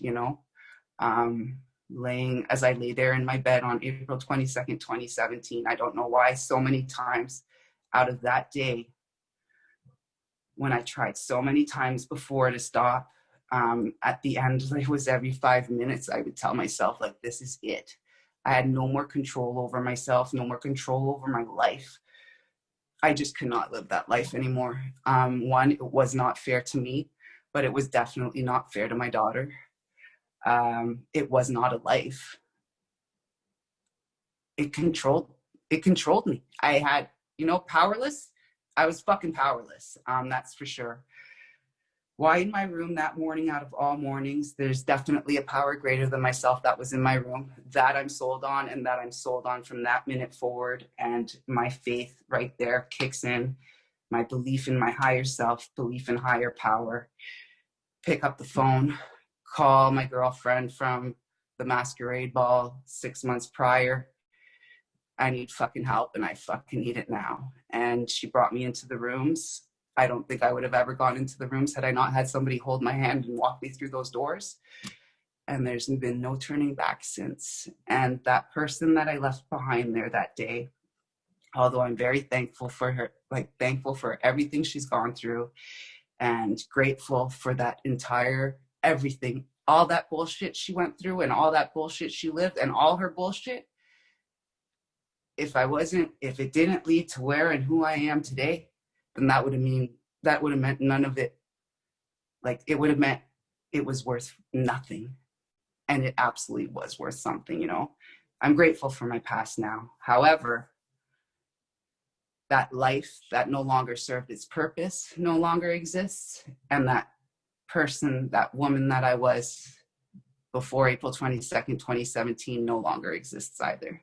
as I lay there in my bed on April 22nd, 2017. I don't know why so many times out of that day, when I tried so many times before to stop, at the end, it was every 5 minutes, I would tell myself, like, this is it. I had no more control over myself, no more control over my life. I just could not live that life anymore. One, it was not fair to me, but it was definitely not fair to my daughter. It was not a life. It controlled me. I had, powerless. I was fucking powerless. That's for sure. Why in my room that morning out of all mornings? There's definitely a power greater than myself that was in my room, that I'm sold on, and that I'm sold on from that minute forward. And my faith right there kicks in, my belief in my higher self, belief in higher power. Pick up the phone, call my girlfriend from the masquerade ball 6 months prior. I need fucking help, and I fucking need it now. And she brought me into the rooms. I don't think I would have ever gone into the rooms had I not had somebody hold my hand and walk me through those doors. And there's been no turning back since. And that person that I left behind there that day, although I'm very thankful for her, thankful for everything she's gone through, and grateful for that entire everything, all that bullshit she went through and all that bullshit she lived and all her bullshit. If it didn't lead to where and who I am today, then that would have meant none of it. Like, it would have meant it was worth nothing. And it absolutely was worth something, I'm grateful for my past now. However, that life that no longer served its purpose no longer exists. And that person, that woman that I was before April 22nd, 2017 no longer exists either.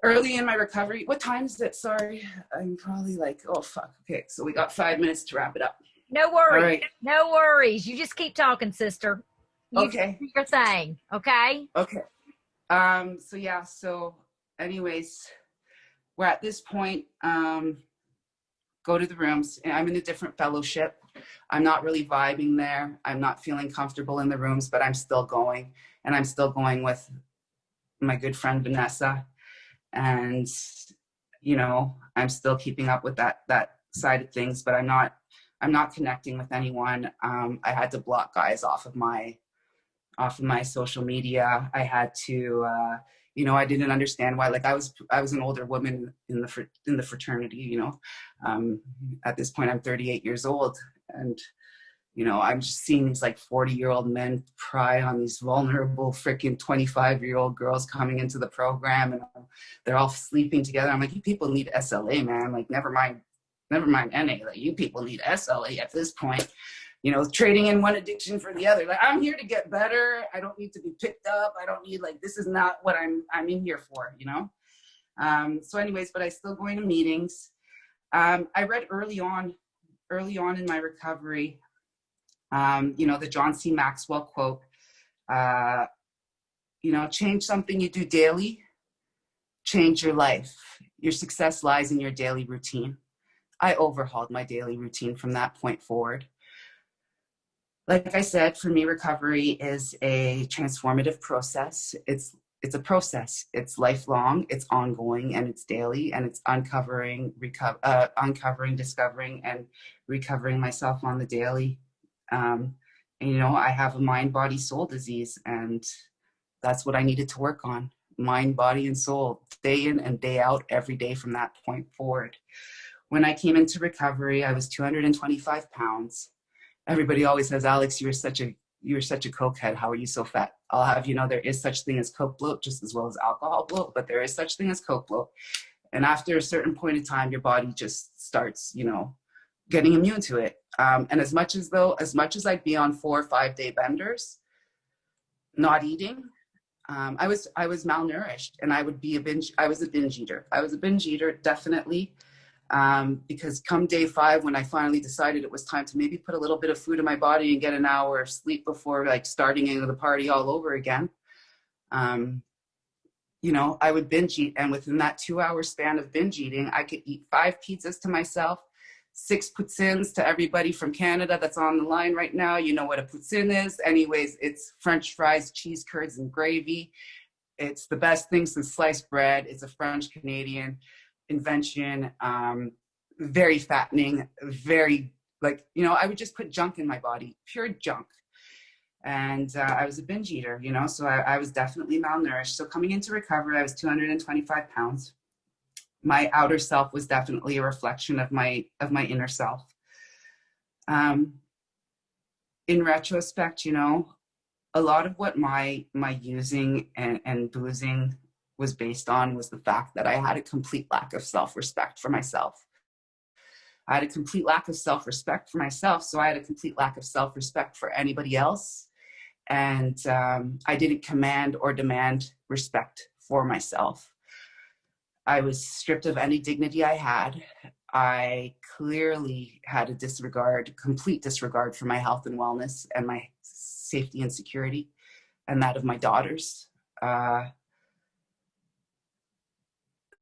Early in my recovery, what time is it? Sorry, I'm probably like, oh, fuck. Okay, so we got 5 minutes to wrap it up. No worries. Right. No worries. You just keep talking, sister. Okay. Do your thing, okay? Okay. So anyways, we're at this point, go to the rooms. I'm in a different fellowship. I'm not really vibing there. I'm not feeling comfortable in the rooms, but I'm still going. And I'm still going with my good friend, Vanessa. And, I'm still keeping up with that side of things, but I'm not connecting with anyone. I had to block guys off of my social media. I had to, I didn't understand why. Like, I was an older woman in the fraternity. At this point, I'm 38 years old, and I'm just seeing these 40-year-old men pry on these vulnerable freaking 25-year-old girls coming into the program, and they're all sleeping together. I'm like, you people need SLA, man. Like, never mind NA. Like, you people need SLA at this point. Trading in one addiction for the other. Like, I'm here to get better. I don't need to be picked up. I don't need, this is not what I'm in here for, So anyways, but I still going to meetings. I read early on in my recovery, the John C. Maxwell quote, change something you do daily, change your life. Your success lies in your daily routine. I overhauled my daily routine from that point forward. Like I said, for me, recovery is a transformative process. It's a process. It's lifelong, it's ongoing, and it's daily, and it's uncovering, discovering, and recovering myself on the daily. I have a mind, body, soul disease, and that's what I needed to work on. Mind, body, and soul, day in and day out, every day from that point forward. When I came into recovery, I was 225 pounds. Everybody always says, Alex, you were such a cokehead. How are you so fat? I'll have there is such thing as coke bloat just as well as alcohol bloat, but there is such thing as coke bloat. And after a certain point in time, your body just starts, getting immune to it. And as much as I'd be on 4 or 5 day benders, not eating, I was malnourished, and I was a binge eater. I was a binge eater, definitely. Because come day 5, when I finally decided it was time to maybe put a little bit of food in my body and get an hour of sleep before starting into the party all over again, I would binge eat. And within that 2-hour span of binge eating, I could eat 5 pizzas to myself, 6 poutines to everybody from Canada that's on the line right now. You know what a poutine is. Anyways, it's French fries, cheese curds, and gravy. It's the best thing since sliced bread. It's a French Canadian invention. Very fattening, very like, I would just put junk in my body, pure junk. And I was a binge eater, so I was definitely malnourished. So coming into recovery, I was 225 pounds. My outer self was definitely a reflection of my inner self. In retrospect, a lot of what my using and boozing was based on was the fact that I had a complete lack of self-respect for myself. I had a complete lack of self-respect for myself, so I had a complete lack of self-respect for anybody else. And I didn't command or demand respect for myself. I was stripped of any dignity I had. I clearly had a complete disregard for my health and wellness and my safety and security and that of my daughters.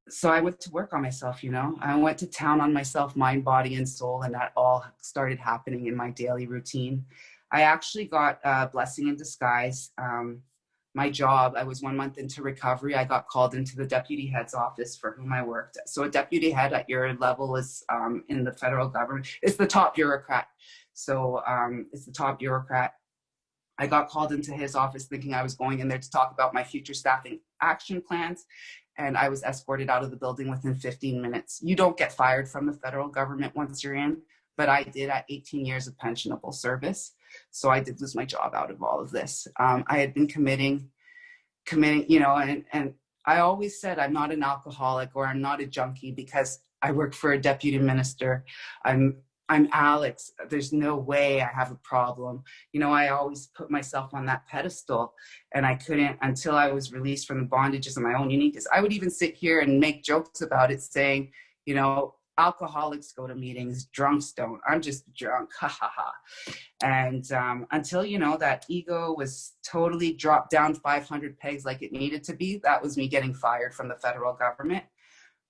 So I went to work on myself, I went to town on myself, mind, body, and soul, and that all started happening in my daily routine. I actually got a blessing in disguise. My job, I was 1 month into recovery. I got called into the deputy head's office for whom I worked. So a deputy head at your level is in the federal government. It's the top bureaucrat. So it's the top bureaucrat. I got called into his office thinking I was going in there to talk about my future staffing action plans. And I was escorted out of the building within 15 minutes. You don't get fired from the federal government once you're in, but I did at 18 years of pensionable service. So I did lose my job out of all of this. I had been committing, and I always said I'm not an alcoholic or I'm not a junkie because I work for a deputy minister. I'm Alex. There's no way I have a problem. I always put myself on that pedestal, and I couldn't until I was released from the bondages of my own uniqueness. I would even sit here and make jokes about it saying, alcoholics go to meetings, drunks don't. I'm just drunk, ha ha ha. And until, that ego was totally dropped down 500 pegs like it needed to be, that was me getting fired from the federal government.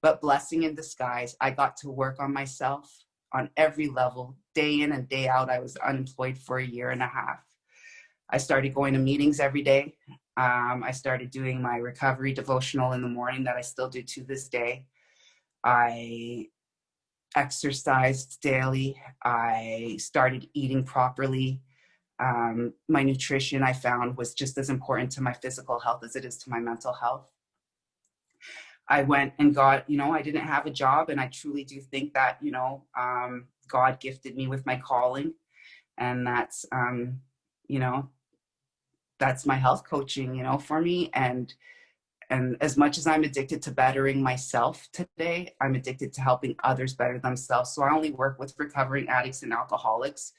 But blessing in disguise, I got to work on myself on every level, day in and day out. I was unemployed for a year and a half. I started going to meetings every day. I started doing my recovery devotional in the morning that I still do to this day. I exercised daily. I started eating properly. My nutrition, I found, was just as important to my physical health as it is to my mental health. I went and got, I didn't have a job, and I truly do think that, God gifted me with my calling, and that's, that's my health coaching, for me. And as much as I'm addicted to bettering myself today, I'm addicted to helping others better themselves. So I only work with recovering addicts and alcoholics,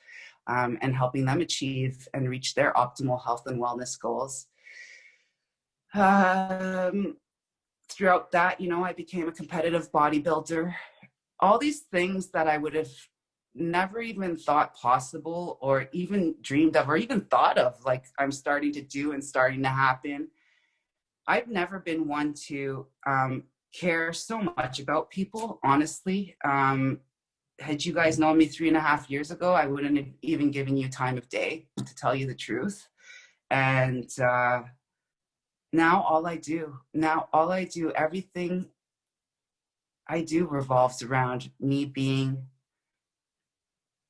and helping them achieve and reach their optimal health and wellness goals. Throughout that, I became a competitive bodybuilder. All these things that I would have never even thought possible or even dreamed of or even thought of, like I'm starting to do and starting to happen. I've never been one to care so much about people, honestly. Had you guys known me 3.5 years ago, I wouldn't have even given you time of day, to tell you the truth. And now all I do, everything I do revolves around me being,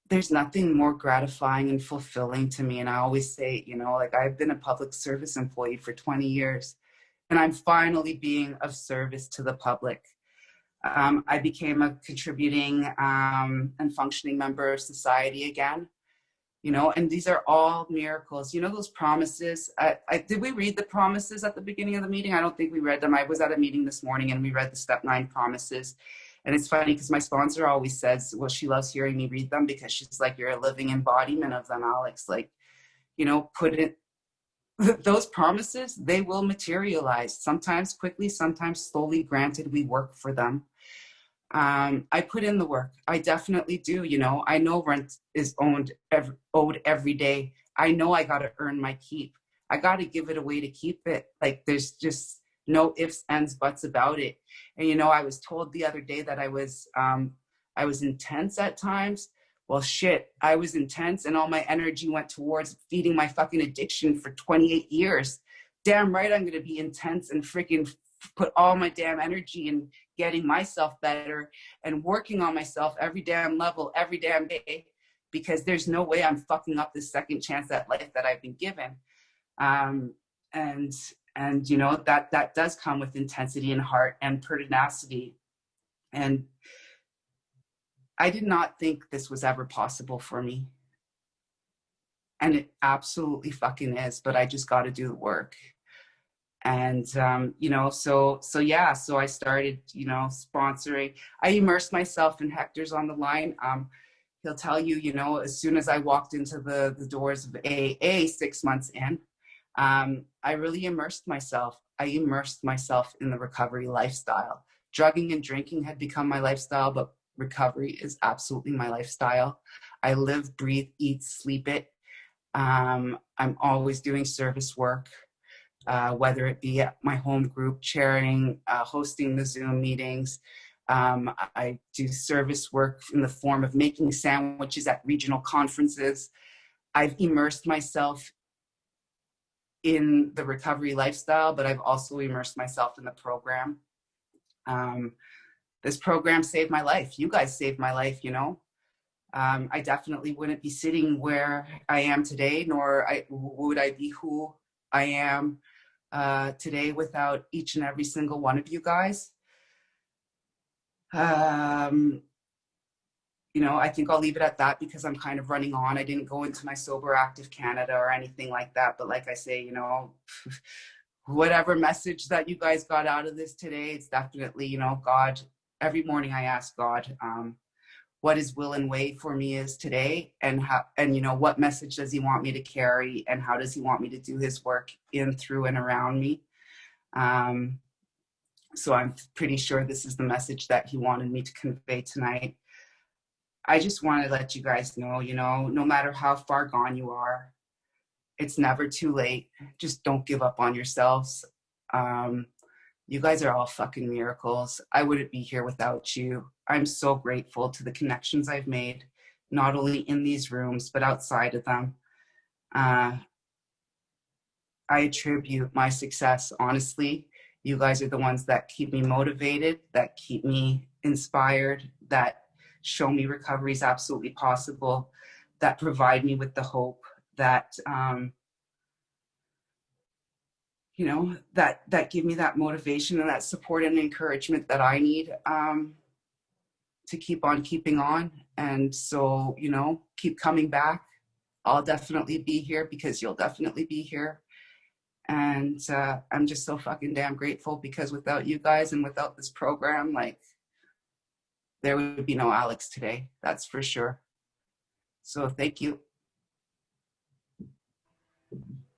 there's nothing more gratifying and fulfilling to me. And I always say, I've been a public service employee for 20 years, and I'm finally being of service to the public. I became a contributing and functioning member of society again. And these are all miracles. Those promises. Did we read the promises at the beginning of the meeting? I don't think we read them. I was at a meeting this morning and we read the step 9 promises. And it's funny because my sponsor always says, well, she loves hearing me read them because she's like, you're a living embodiment of them, Alex. Like, put it, those promises, they will materialize, sometimes quickly, sometimes slowly. Granted, we work for them. I put in the work. I definitely do. I know rent is owed every day. I know I got to earn my keep. I got to give it away to keep it. Like, there's just no ifs, ands, buts about it. And, I was told the other day that I was I was intense at times. Well, shit, I was intense and all my energy went towards feeding my fucking addiction for 28 years. Damn right, I'm going to be intense and freaking put all my damn energy in getting myself better and working on myself every damn level, every damn day, because there's no way I'm fucking up this second chance at life that I've been given. Um, and you know, that does come with intensity and heart and pertinacity. And I did not think this was ever possible for me. And it absolutely fucking is, but I just got to do the work. And, you know, yeah, so I started, you know, sponsoring. I immersed myself in Hector's on the line. He'll tell you, you know, as soon as I walked into the doors of AA 6 months in, I really immersed myself. I immersed myself in the recovery lifestyle. Drugging and drinking had become my lifestyle, but recovery is absolutely my lifestyle. I live, breathe, eat, sleep it. I'm always doing service work, whether it be at my home group, chairing, hosting the Zoom meetings. I do service work in the form of making sandwiches at regional conferences. I've immersed myself in the recovery lifestyle, but I've also immersed myself in the program. This program saved my life. You guys saved my life, you know. I definitely wouldn't be sitting where I am today, nor would I be who I am today without each and every single one of you guys. You know, I think I'll leave it at that because I'm kind of running on. I didn't go into my Sober Active Canada or anything like that. But like I say, you know, whatever message that you guys got out of this today, it's definitely, you know, God. Every morning I ask God, what his will and way for me is today, and how, and you know, what message does he want me to carry, and how does he want me to do his work in, through, and around me. So I'm pretty sure this is the message that he wanted me to convey tonight. I just want to let you guys know, you know, no matter how far gone you are, it's never too late. Just don't give up on yourselves. You guys are all fucking miracles. I wouldn't be here without you. I'm so grateful to the connections I've made, not only in these rooms, but outside of them. I attribute my success, honestly. You guys are the ones that keep me motivated, that keep me inspired, that show me recovery is absolutely possible, that provide me with the hope, that you know, that give me that motivation and that support and encouragement that I need to keep on keeping on. And so, you know, keep coming back. I'll definitely be here because you'll definitely be here. And I'm just so fucking damn grateful, because without you guys and without this program, like, there would be no Alex today. That's for sure. So thank you.